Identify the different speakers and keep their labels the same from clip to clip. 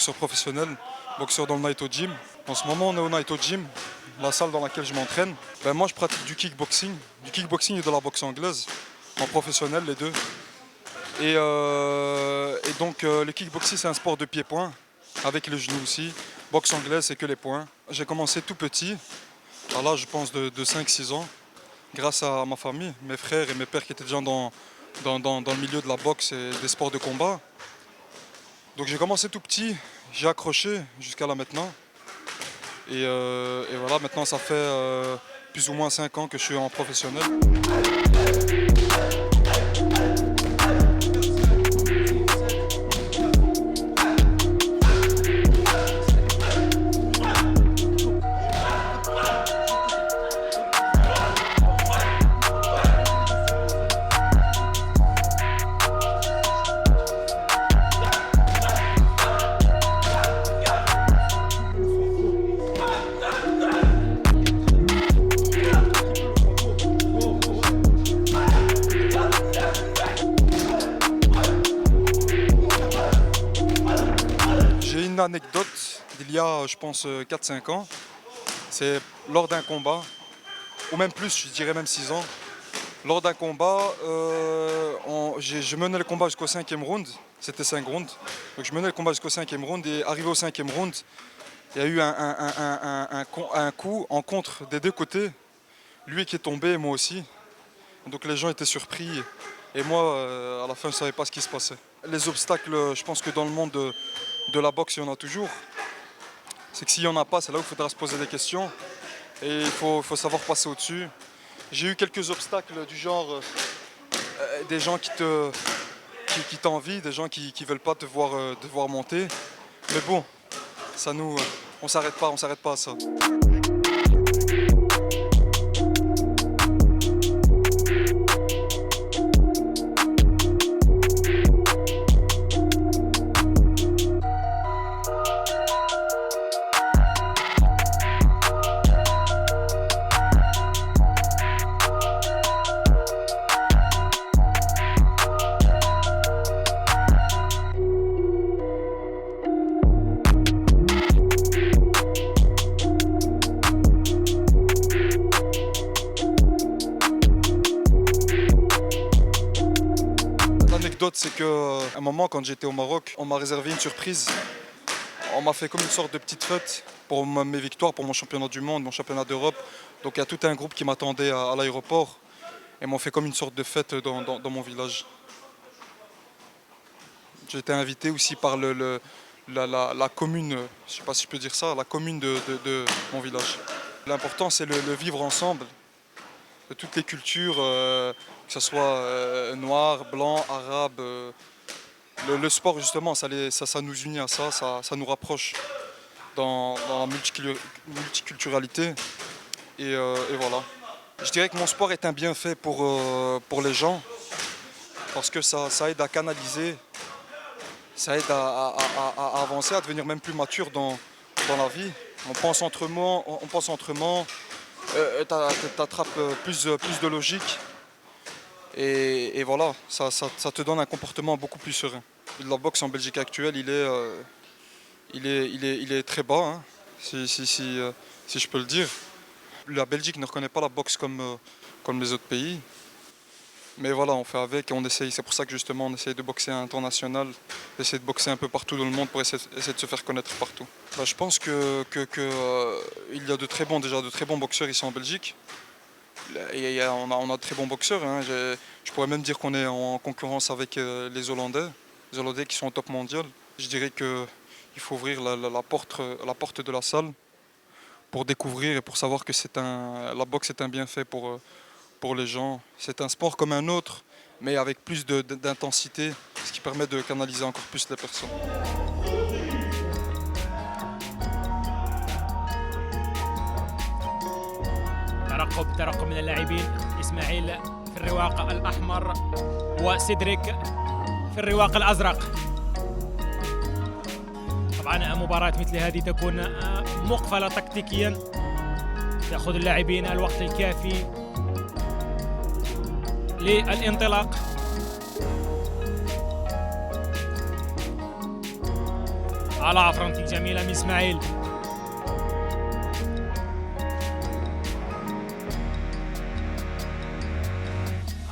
Speaker 1: boxeur professionnel, boxeur dans le Naito Gym. En ce moment, on est au Naito Gym, la salle dans laquelle je m'entraîne. Moi, je pratique du kickboxing et de la boxe anglaise, en professionnel, les deux. Et donc, le kickboxing, c'est un sport de pied-point, avec les genoux aussi. Boxe anglaise, c'est que les poings. J'ai commencé tout petit, à l'âge, je pense, de 5-6 ans, grâce à ma famille, mes frères et mes pères qui étaient déjà dans le milieu de la boxe et des sports de combat. Donc j'ai commencé tout petit, j'ai accroché jusqu'à là maintenant. Et voilà, maintenant ça fait plus ou moins 5 ans que je suis en professionnel. J'ai une anecdote d'il y a, je pense, 4-5 ans. C'est lors d'un combat, ou même plus, je dirais même 6 ans. Lors d'un combat, je menais le combat jusqu'au 5e round. C'était 5 rounds. Donc je menais le combat jusqu'au 5e round et arrivé au 5e round, il y a eu un coup en contre des deux côtés. Lui qui est tombé et moi aussi. Donc les gens étaient surpris. Et moi, à la fin, je ne savais pas ce qui se passait. Les obstacles, je pense que dans le monde de la boxe, il y en a toujours. C'est que s'il n'y en a pas, c'est là où il faudra se poser des questions. Et il faut savoir passer au-dessus. J'ai eu quelques obstacles du genre des gens qui t'envient, des gens qui ne veulent pas te voir monter. Mais bon, on s'arrête pas à ça. L'anecdote, c'est qu'à un moment, quand j'étais au Maroc, on m'a réservé une surprise. On m'a fait comme une sorte de petite fête pour mes victoires, pour mon championnat du monde, mon championnat d'Europe. Donc il y a tout un groupe qui m'attendait à l'aéroport et m'ont fait comme une sorte de fête dans mon village. J'ai été invité aussi par la commune, je ne sais pas si je peux dire ça, la commune de mon village. L'important, c'est le vivre ensemble, de toutes les cultures, que ce soit noir, blanc, arabe. Le sport, justement, ça nous unit à ça nous rapproche dans la multiculturalité. Et voilà. Je dirais que mon sport est un bienfait pour les gens, parce que ça aide à canaliser, ça aide à avancer, à devenir même plus mature dans la vie. On pense autrement, t'attrapes plus de logique. Et voilà, ça te donne un comportement beaucoup plus serein. La boxe en Belgique actuelle, il est très bas, hein, si je peux le dire. La Belgique ne reconnaît pas la boxe comme les autres pays. Mais voilà, on fait avec et on essaye. C'est pour ça que justement on essaye de boxer à l'international, d'essayer de boxer un peu partout dans le monde pour essayer de se faire connaître partout. Je pense qu'il y a de très bons boxeurs ici en Belgique. On a de très bons boxeurs, hein. Je pourrais même dire qu'on est en concurrence avec les Hollandais qui sont au top mondial. Je dirais qu'il faut ouvrir la porte de la salle pour découvrir et pour savoir que la boxe est un bienfait pour les gens. C'est un sport comme un autre, mais avec plus d'intensité, ce qui permet de canaliser encore plus les personnes.
Speaker 2: ترقب من اللاعبين إسماعيل في الرواق الأحمر وسيدريك في الرواق الأزرق. طبعا مباراة مثل هذه تكون مقفلة تكتيكيا، يأخذ اللاعبين الوقت الكافي للانطلاق. على فرونت كيك جميلة من إسماعيل.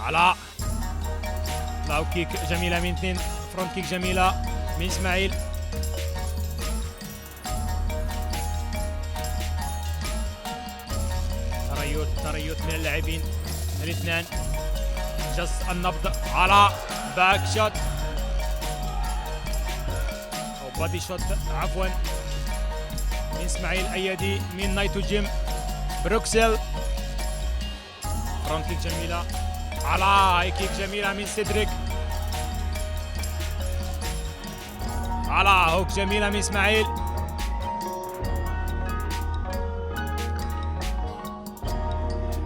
Speaker 2: على لاو كيك جميلة من اثنين، فرونت كيك جميلة من إسماعيل. تريث من اللاعبين الاثنان. جس النبض على باك شوت أو بادي شوت عفوا من إسماعيل أيدي من نايتو جيم بروكسل. فرونت كيك جميلة على هاي كيك جميلة من سيدريك. على هوك جميلة من إسماعيل.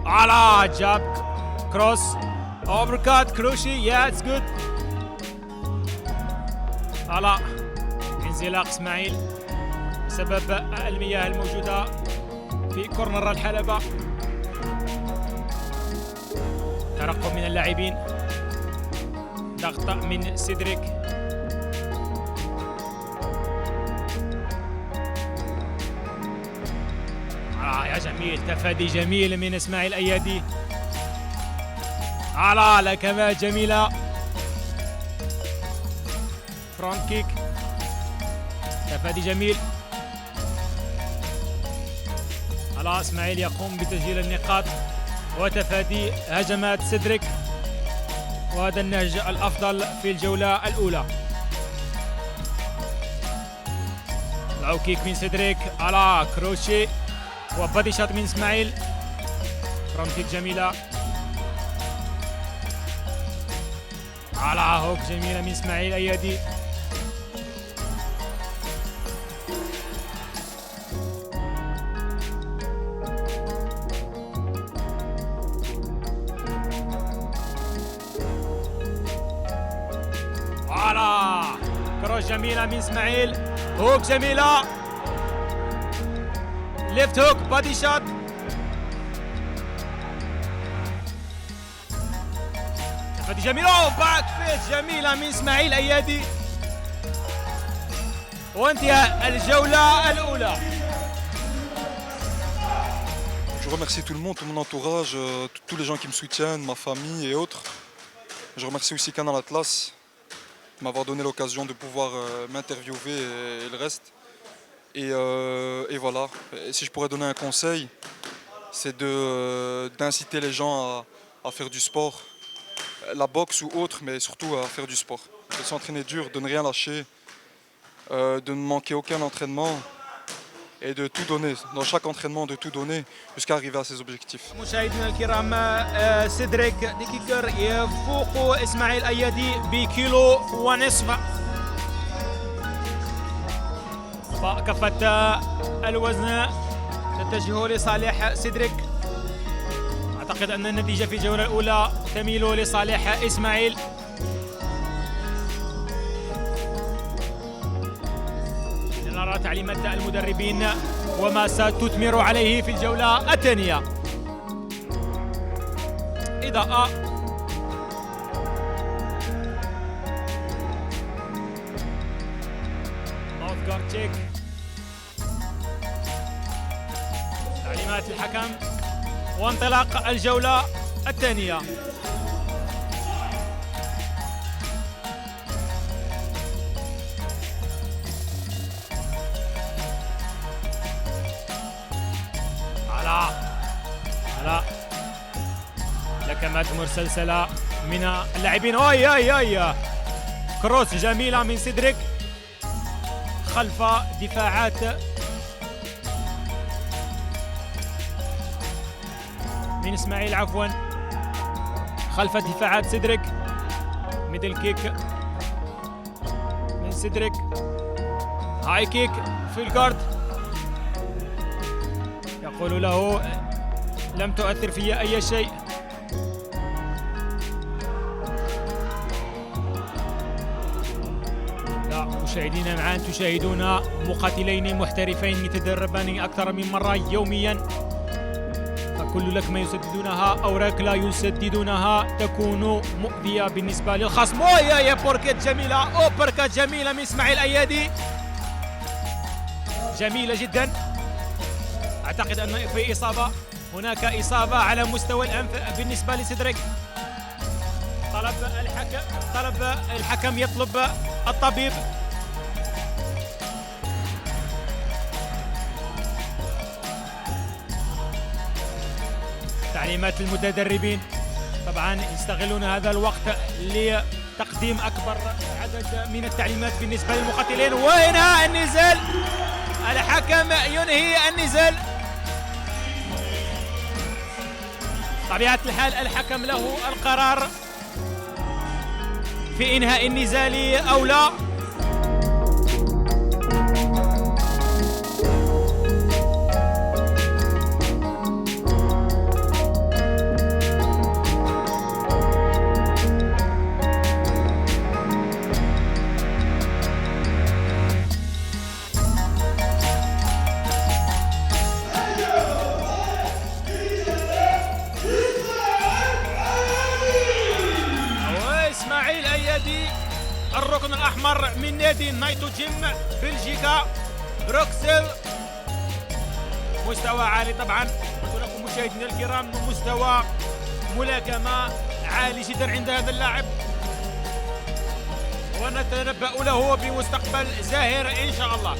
Speaker 2: على جاب كروس اوفركات كروشي. يا اتس جود. على انزلاق اسماعيل بسبب المياه الموجودة في كورنر الحلبة. ترقب من اللاعبين، ضغط من سيدريك. يا جميل، تفادي جميل من اسماعيل ايادي. على لكمات جميلة. فرونت كيك، تفادي جميل. على اسماعيل يقوم بتسجيل النقاط وتفادي هجمات سيدريك، وهذا النهج الافضل في الجولة الاولى. لو كيك من سيدريك على كروشي وبادي شوت من اسماعيل. فرونت كيك جميلة على هوك جميلة من اسماعيل ايادي. على كروش جميلة من اسماعيل. هوك جميلة، ليفت هوك بادي شوت. تفادي جميلة باك فيت جميلة من اسماعيل ايادي، وانتهى الجولة الأولى.
Speaker 1: Je remercie tout le monde, tout mon entourage, tous les gens qui me soutiennent, ma famille et autres. Je remercie aussi Canal Atlas de m'avoir donné l'occasion de pouvoir m'interviewer et le reste. Et voilà. Et si je pourrais donner un conseil, c'est d'inciter les gens à faire du sport, la boxe ou autre, mais surtout à faire du sport. De s'entraîner dur, de ne rien lâcher, de ne manquer aucun entraînement et de tout donner, dans chaque entraînement, de tout donner jusqu'à arriver à ses objectifs.
Speaker 2: مشاهدينا الكرام، سيدريك ديكيكر يفوق اسماعيل ايادي بكيلو ونصف. كفة الوزن تتجه لصالح سيدريك. أعتقد أن النتيجة في الجولة الأولى تميل لصالح إسماعيل. نرى تعليمات المدربين وما ستثمر عليه في الجولة الثانية. إضاءة ماوث جارد تشيك. تعليمات الحكم وانطلاق الجولة الثانية. على لكمات مسلسلة من اللاعبين. اوي كروس جميلة من سيدريك خلف دفاعات من اسماعيل، عفوا خلف دفاعات سيدريك. ميدل كيك من سيدريك. هاي كيك في الجارد، يقول له لم تؤثر في أي شيء. لا، مشاهدينا معا تشاهدون مقاتلين محترفين يتدربان أكثر من مرة يوميا، فكل لكمة يسددونها أو ركلة يسددونها تكون مؤذية بالنسبة للخصم. يا بوركيت جميلة، أوبركات جميلة من إسماعيل أيادي. جميلة جدا. أعتقد أن في إصابة، هناك إصابة على مستوى الأنف بالنسبة لسيدريك. طلب الحكم يطلب الطبيب. تعليمات المتدربين طبعا يستغلون هذا الوقت لتقديم أكبر عدد من التعليمات بالنسبة للمقاتلين. وإنهاء النزال، الحكم ينهي النزال. طبيعة الحال الحكم له القرار في إنهاء النزال أو لا. الركن الأحمر من نادي نايتو جيم بلجيكا بروكسل. مستوى عالي طبعا، قلت لكم مشاهدينا الكرام، مستوى ملاكمة عالي جدا عند هذا اللاعب، ونتنبأ له بمستقبل زاهر إن شاء الله.